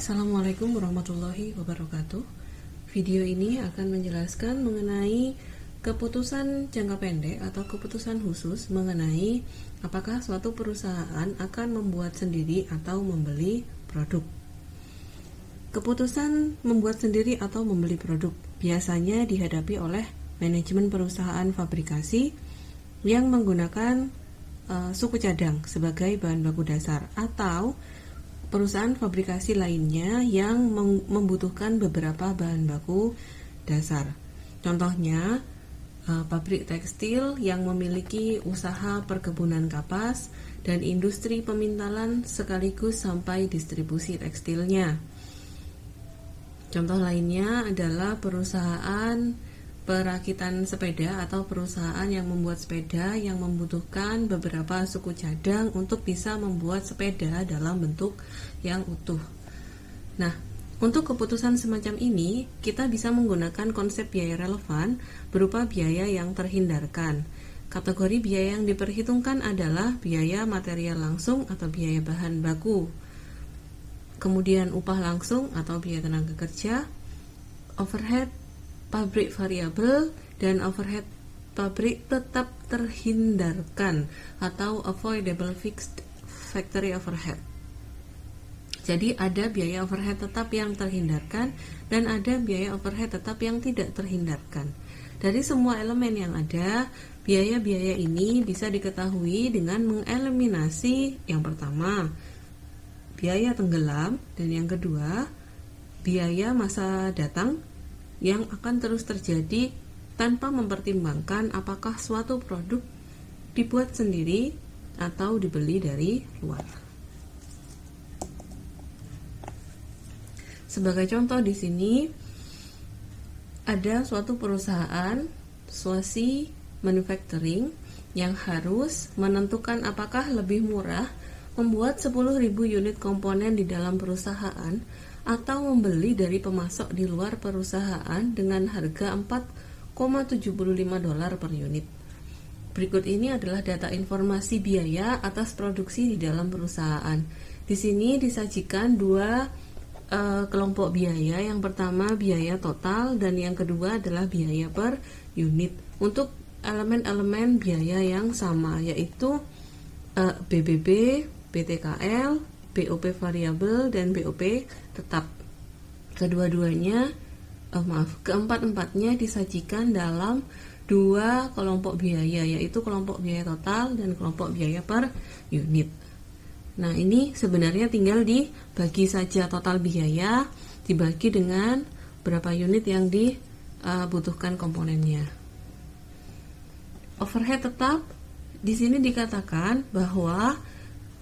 Assalamualaikum warahmatullahi wabarakatuh. Video ini akan menjelaskan mengenai keputusan jangka pendek atau keputusan khusus mengenai apakah suatu perusahaan akan membuat sendiri atau membeli produk. Keputusan membuat sendiri atau membeli produk biasanya dihadapi oleh manajemen perusahaan fabrikasi yang menggunakan suku cadang sebagai bahan baku dasar, atau perusahaan fabrikasi lainnya yang membutuhkan beberapa bahan baku dasar. Contohnya, pabrik tekstil yang memiliki usaha perkebunan kapas dan industri pemintalan sekaligus sampai distribusi tekstilnya. Contoh lainnya adalah perusahaan perakitan sepeda atau perusahaan yang membuat sepeda yang membutuhkan beberapa suku cadang untuk bisa membuat sepeda dalam bentuk yang utuh. Nah, untuk keputusan semacam ini, kita bisa menggunakan konsep biaya relevan berupa biaya yang terhindarkan. Kategori biaya yang diperhitungkan adalah biaya material langsung atau biaya bahan baku, kemudian upah langsung atau biaya tenaga kerja, overhead pabrik variabel, dan overhead pabrik tetap terhindarkan atau avoidable fixed factory overhead. Jadi ada biaya overhead tetap yang terhindarkan dan ada biaya overhead tetap yang tidak terhindarkan. Dari semua elemen yang ada, biaya-biaya ini bisa diketahui dengan mengeliminasi yang pertama, biaya tenggelam, dan yang kedua, biaya masa datang yang akan terus terjadi tanpa mempertimbangkan apakah suatu produk dibuat sendiri atau dibeli dari luar. Sebagai contoh di sini ada suatu perusahaan Swazi Manufacturing yang harus menentukan apakah lebih murah membuat 10.000 unit komponen di dalam perusahaan atau membeli dari pemasok di luar perusahaan dengan harga $4,75 per unit. Berikut ini adalah data informasi biaya atas produksi di dalam perusahaan. Di sini disajikan dua kelompok biaya. Yang pertama biaya total dan yang kedua adalah biaya per unit. Untuk elemen-elemen biaya yang sama, yaitu BBB, BTKL, BOP variabel, dan BOP tetap. Keempat-empatnya disajikan dalam dua kelompok biaya, yaitu kelompok biaya total dan kelompok biaya per unit. Nah, ini sebenarnya tinggal dibagi saja total biaya, dibagi dengan berapa unit yang dibutuhkan komponennya. Overhead tetap di sini dikatakan bahwa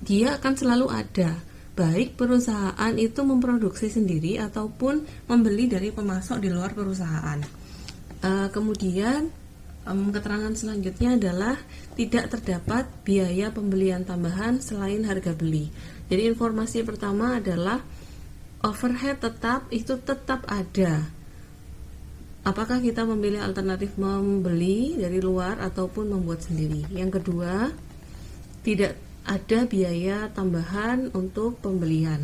dia akan selalu ada, baik perusahaan itu memproduksi sendiri ataupun membeli dari pemasok di luar perusahaan. Kemudian keterangan selanjutnya adalah tidak terdapat biaya pembelian tambahan selain harga beli. Jadi informasi pertama adalah overhead tetap itu tetap ada. Apakah kita memilih alternatif membeli dari luar ataupun membuat sendiri? Yang kedua, tidak ada biaya tambahan untuk pembelian,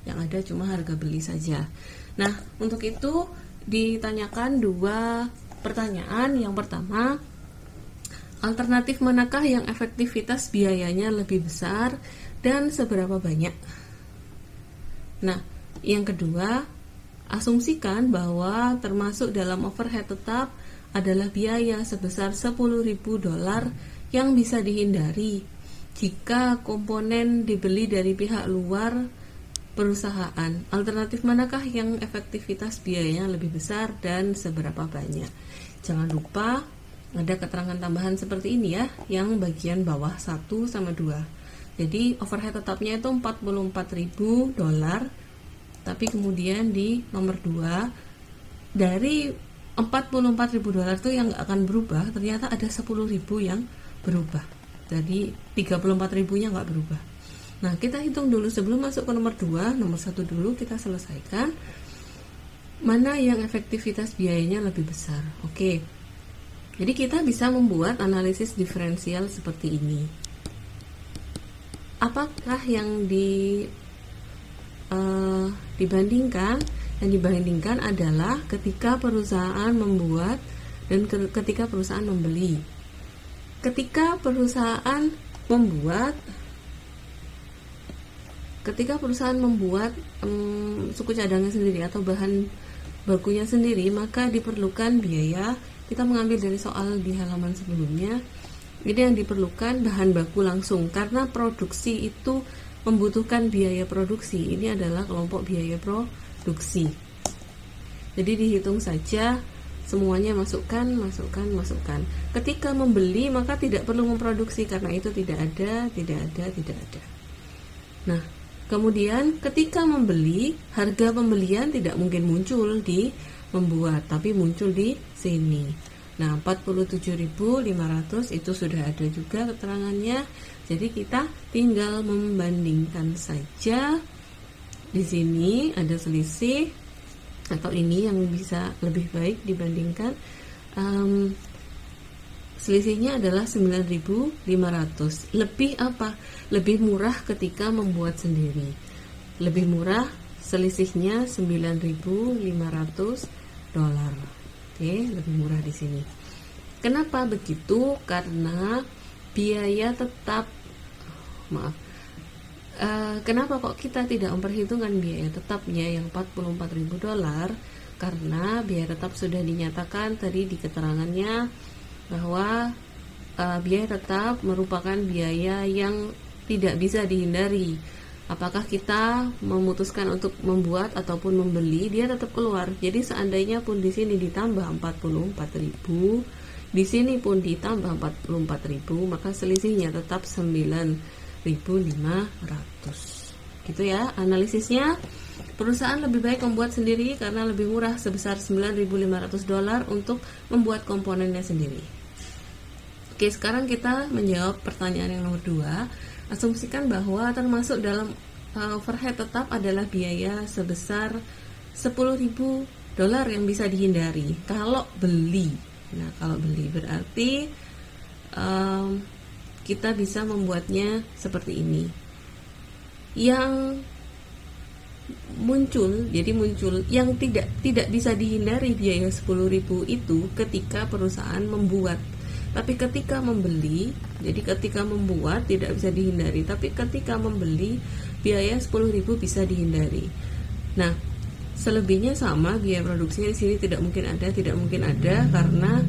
yang ada cuma harga beli saja. Nah, untuk itu ditanyakan dua pertanyaan. Yang pertama, alternatif manakah yang efektivitas biayanya lebih besar dan seberapa banyak? Nah, yang kedua, asumsikan bahwa termasuk dalam overhead tetap adalah biaya sebesar $10.000 yang bisa dihindari jika komponen dibeli dari pihak luar perusahaan. Alternatif manakah yang efektivitas biayanya lebih besar dan seberapa banyak? Jangan lupa ada keterangan tambahan seperti ini ya, yang bagian bawah 1 sama 2. Jadi overhead tetapnya itu $44.000, tapi kemudian di nomor 2 dari $44.000 itu yang nggak akan berubah, ternyata ada 10.000 yang berubah. Jadi 34.000-nya nggak berubah. Nah, kita hitung dulu sebelum masuk ke nomor 2, nomor 1 dulu kita selesaikan. Mana yang efektivitas biayanya lebih besar? Oke. Jadi kita bisa membuat analisis diferensial seperti ini. Apakah yang yang dibandingkan adalah ketika perusahaan membuat dan ketika perusahaan membeli. Ketika perusahaan membuat suku cadangnya sendiri atau bahan bakunya sendiri, maka diperlukan biaya. Kita mengambil dari soal di halaman sebelumnya. Ini yang diperlukan bahan baku langsung, karena produksi itu membutuhkan biaya produksi. Ini adalah kelompok biaya produksi. Jadi dihitung saja semuanya, masukkan. Ketika membeli maka tidak perlu memproduksi karena itu tidak ada. Nah, kemudian ketika membeli, harga pembelian tidak mungkin muncul di membuat, tapi muncul di sini. Nah, 47.500 itu sudah ada juga keterangannya. Jadi kita tinggal membandingkan saja. Di sini ada selisih, atau ini yang bisa lebih baik dibandingkan. Selisihnya adalah 9.500. Lebih apa? Lebih murah ketika membuat sendiri. Lebih murah, selisihnya $9.500. Oke, lebih murah di sini. Kenapa begitu? Karena biaya tetap, kenapa kok kita tidak memperhitungkan biaya tetapnya yang $44.000? Karena biaya tetap sudah dinyatakan tadi di keterangannya bahwa biaya tetap merupakan biaya yang tidak bisa dihindari. Apakah kita memutuskan untuk membuat ataupun membeli, dia tetap keluar. Jadi seandainya pun di sini ditambah 44.000, di sini pun ditambah 44.000, maka selisihnya tetap 9.500. Gitu ya analisisnya. Perusahaan lebih baik membuat sendiri karena lebih murah sebesar $9.500 untuk membuat komponennya sendiri. Oke, sekarang kita menjawab pertanyaan yang nomor 2. Asumsikan bahwa termasuk dalam overhead tetap adalah biaya sebesar $10.000 yang bisa dihindari kalau beli. Nah, kalau beli berarti kita bisa membuatnya seperti ini. Yang muncul yang tidak bisa dihindari biaya 10.000 itu ketika perusahaan membuat. Tapi ketika membeli, jadi ketika membuat tidak bisa dihindari, tapi ketika membeli biaya 10.000 bisa dihindari. Nah, selebihnya sama, biaya produksinya di sini tidak mungkin ada karena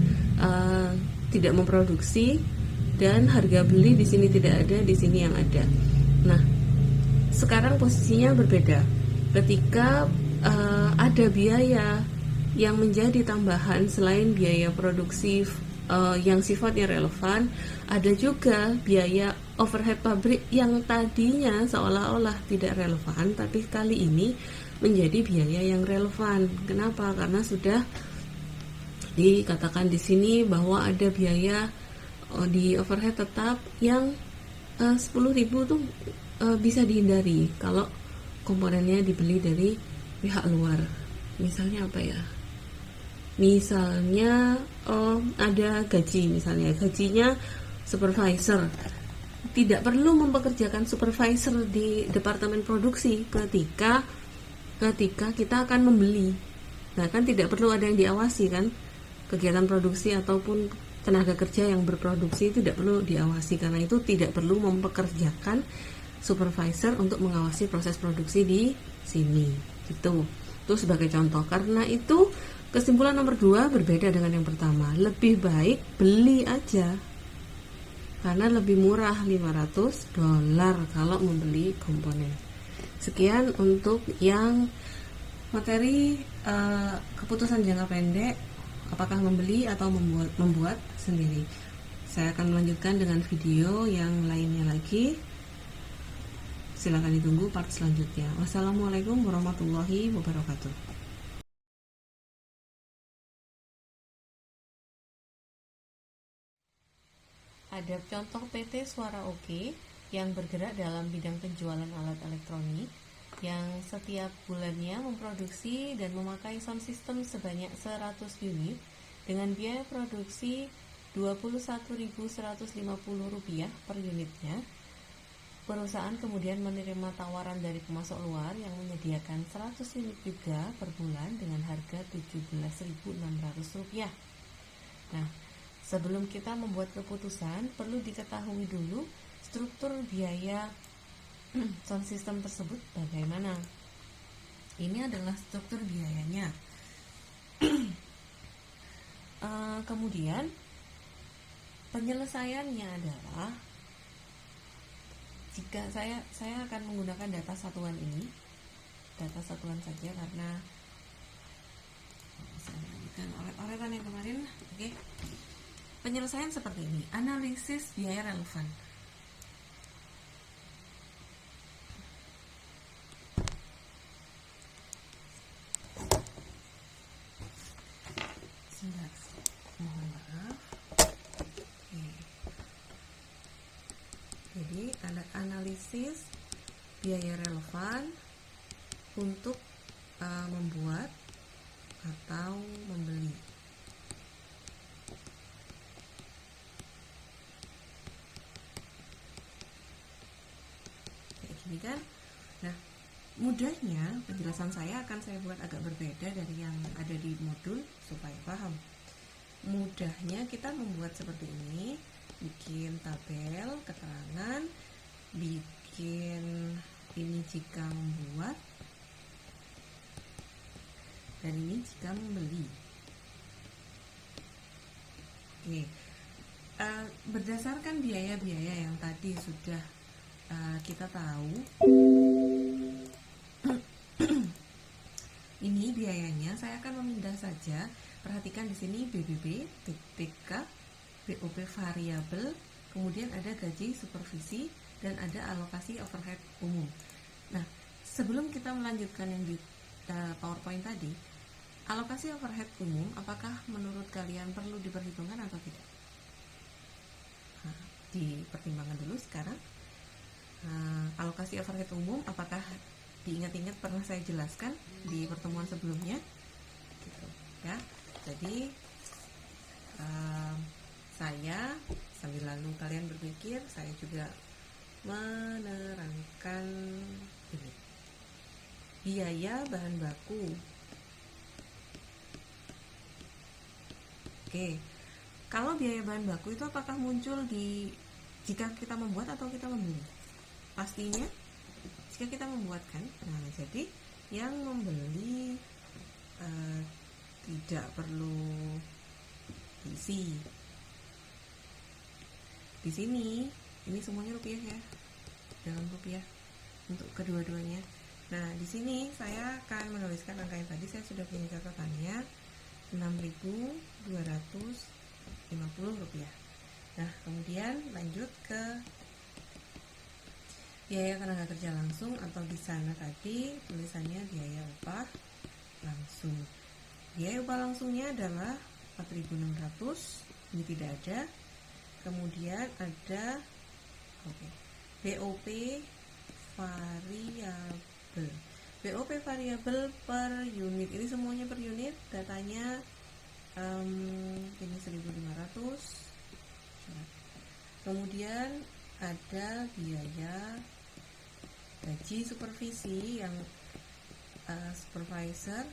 tidak memproduksi, dan harga beli di sini tidak ada, di sini yang ada. Nah, sekarang posisinya berbeda. Ketika ada biaya yang menjadi tambahan selain biaya produksi yang sifatnya relevan, ada juga biaya overhead pabrik yang tadinya seolah-olah tidak relevan, tapi kali ini menjadi biaya yang relevan. Kenapa? Karena sudah dikatakan di sini bahwa ada biaya di overhead tetap yang 10.000 tuh bisa dihindari kalau komponennya dibeli dari pihak luar. Misalnya apa ya? Misalnya ada gaji, misalnya gajinya supervisor, tidak perlu mempekerjakan supervisor di departemen produksi ketika kita akan membeli. Nah, kan tidak perlu ada yang diawasi kan, kegiatan produksi ataupun tenaga kerja yang berproduksi tidak perlu diawasi, karena itu tidak perlu mempekerjakan supervisor untuk mengawasi proses produksi di sini gitu. Itu sebagai contoh. Karena itu kesimpulan nomor 2 berbeda dengan yang pertama. Lebih baik beli aja karena lebih murah $500 kalau membeli komponen. Sekian untuk yang materi keputusan jangka pendek, apakah membeli atau membuat sendiri. Saya akan melanjutkan dengan video yang lainnya lagi. Silakan ditunggu part selanjutnya. Wassalamualaikum warahmatullahi wabarakatuh. Ada contoh PT Suara Oke yang bergerak dalam bidang penjualan alat elektronik yang setiap bulannya memproduksi dan memakai sound system sebanyak 100 unit dengan biaya produksi Rp21.150 per unitnya. Perusahaan kemudian menerima tawaran dari pemasok luar yang menyediakan 100 unit juga per bulan dengan harga Rp17.600. Nah, sebelum kita membuat keputusan, perlu diketahui dulu struktur biaya sound system tersebut bagaimana. Ini adalah struktur biayanya. Kemudian penyelesaiannya adalah, jika saya akan menggunakan data satuan ini, data satuan saja karena saya melanjutkan oretan yang kemarin. Oke. Penyelesaian seperti ini, analisis biaya relevan. Sebentar, mohon maaf. Oke. Jadi ada analisis biaya relevan untuk membuat atau membeli. Kayak gini kan? Nah, mudahnya penjelasan saya akan saya buat agak berbeda dari yang ada di modul supaya paham. Mudahnya kita membuat seperti ini, bikin tabel keterangan, bikin ini jika membuat, dan ini jika membeli. Oke, berdasarkan biaya-biaya yang tadi sudah kita tahu, ini biayanya saya akan memindah saja. Perhatikan di sini BBB, BPK, BOP variabel, kemudian ada gaji supervisi, dan ada alokasi overhead umum. Nah, sebelum kita melanjutkan yang di PowerPoint tadi, alokasi overhead umum, apakah menurut kalian perlu diperhitungkan atau tidak? Nah, dipertimbangkan dulu sekarang. Alokasi overhead umum, apakah diingat-ingat pernah saya jelaskan di pertemuan sebelumnya? Gitu, ya. Jadi saya sambil lalu kalian berpikir, saya juga menerangkan ini. Biaya bahan baku. Oke. Kalau biaya bahan baku itu apakah muncul jika kita membuat atau kita membeli? Pastinya jika kita membuat kan. Nah, jadi yang membeli tidak perlu isi. Di sini ini semuanya rupiah ya, dalam rupiah untuk kedua-duanya. Nah, di sini saya akan menuliskan angka yang tadi, saya sudah punya catatannya, Rp6.250. Nah, kemudian lanjut ke biaya tenaga kerja langsung, atau di sana tadi tulisannya biaya upah langsung. Biaya upah langsungnya adalah 4.600, ini tidak ada. Kemudian ada BOP variabel. BOP variabel per unit, ini semuanya per unit, datanya ini 1.500. Kemudian ada biaya gaji supervisi yang supervisor,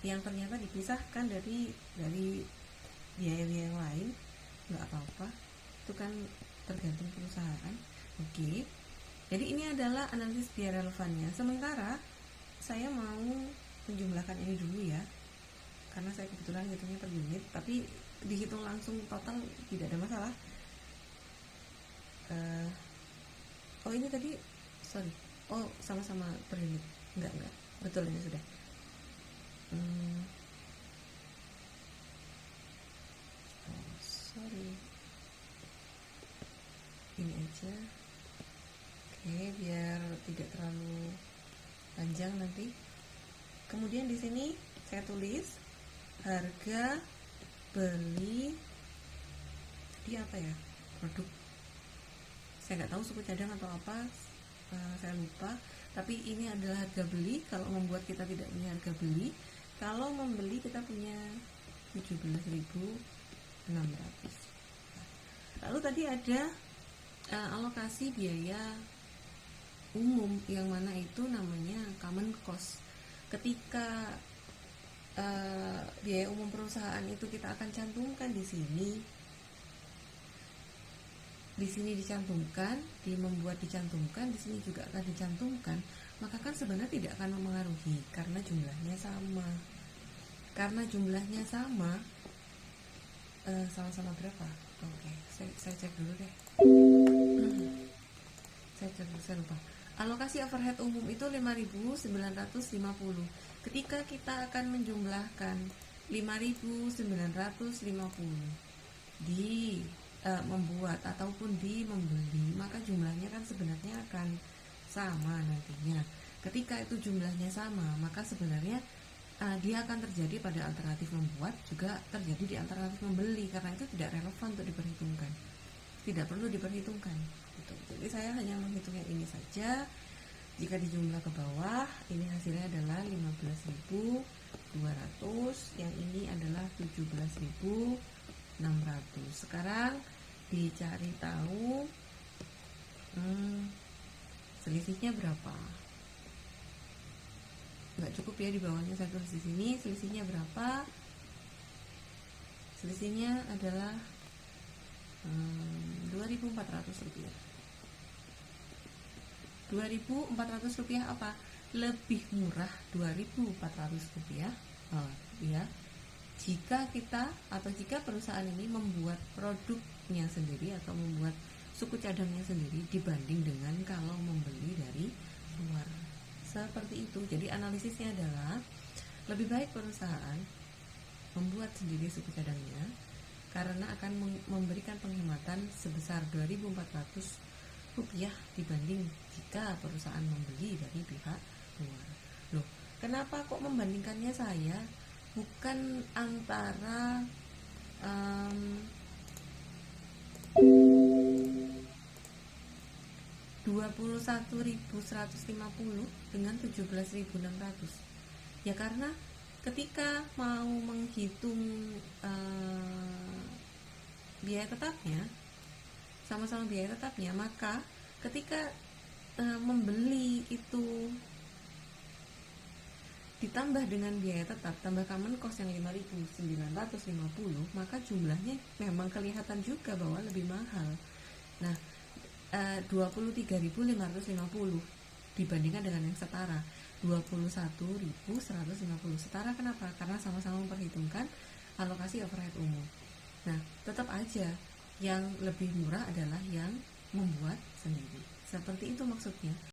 yang ternyata dipisahkan dari biaya-biaya yang lain. Nggak apa-apa, itu kan tergantung perusahaan. Oke. Jadi ini adalah analisis biaya relevannya. Sementara saya mau menjumlahkan ini dulu ya, karena saya kebetulan hitungnya per unit, tapi dihitung langsung total tidak ada masalah. Ini tadi sama-sama per unit. Enggak, betul, ini sudah. Ini aja. Oke, biar tidak terlalu panjang nanti. Kemudian di sini saya tulis harga beli di produk. Saya nggak tahu suku cadang atau apa, saya lupa. Tapi ini adalah harga beli. Kalau membuat kita tidak punya harga beli. Kalau membeli kita punya 17.600. Lalu tadi ada alokasi biaya umum yang mana itu namanya common cost. Ketika biaya umum perusahaan itu kita akan cantumkan di sini dicantumkan, membuat dicantumkan, di sini juga akan dicantumkan, maka kan sebenarnya tidak akan mempengaruhi karena jumlahnya sama. Karena jumlahnya sama, sama-sama berapa? Oke, saya cek dulu deh. Saya lupa. Alokasi overhead umum itu 5.950. Ketika kita akan menjumlahkan 5.950 di membuat ataupun di membeli, maka jumlahnya kan sebenarnya akan sama nantinya. Ketika itu jumlahnya sama, maka sebenarnya dia akan terjadi pada alternatif membuat, juga terjadi di alternatif membeli, karena itu tidak relevan untuk diperhitungkan, tidak perlu diperhitungkan gitu. Jadi saya hanya menghitung yang ini saja. Jika dijumlah ke bawah, ini hasilnya adalah 15.200, yang ini adalah 17.600. Sekarang dicari tahu selisihnya berapa. Nggak cukup ya di bawahnya saya tulis di sini. Selisihnya berapa? Selisihnya adalah 2.400 rupiah. 2.400 rupiah apa? Lebih murah 2.400 rupiah. Ya. Jika perusahaan ini membuat produknya sendiri atau membuat suku cadangnya sendiri dibanding dengan kalau membeli dari luar. Seperti itu. Jadi analisisnya adalah lebih baik perusahaan membuat sendiri suku cadangnya karena akan memberikan penghematan sebesar 2.400 rupiah dibanding jika perusahaan membeli dari pihak luar. Loh, kenapa kok membandingkannya saya? Bukan antara 21.150 dengan 17.600. Ya karena ketika mau menghitung biaya tetapnya, sama-sama biaya tetapnya, maka ketika membeli itu ditambah dengan biaya tetap, tambah common cost yang 5.950, maka jumlahnya memang kelihatan juga bahwa lebih mahal. Nah, 23.550 dibandingkan dengan yang setara 21.150. Setara kenapa? Karena sama-sama memperhitungkan alokasi overhead umum. Nah, tetap aja yang lebih murah adalah yang membuat sendiri. Seperti itu maksudnya.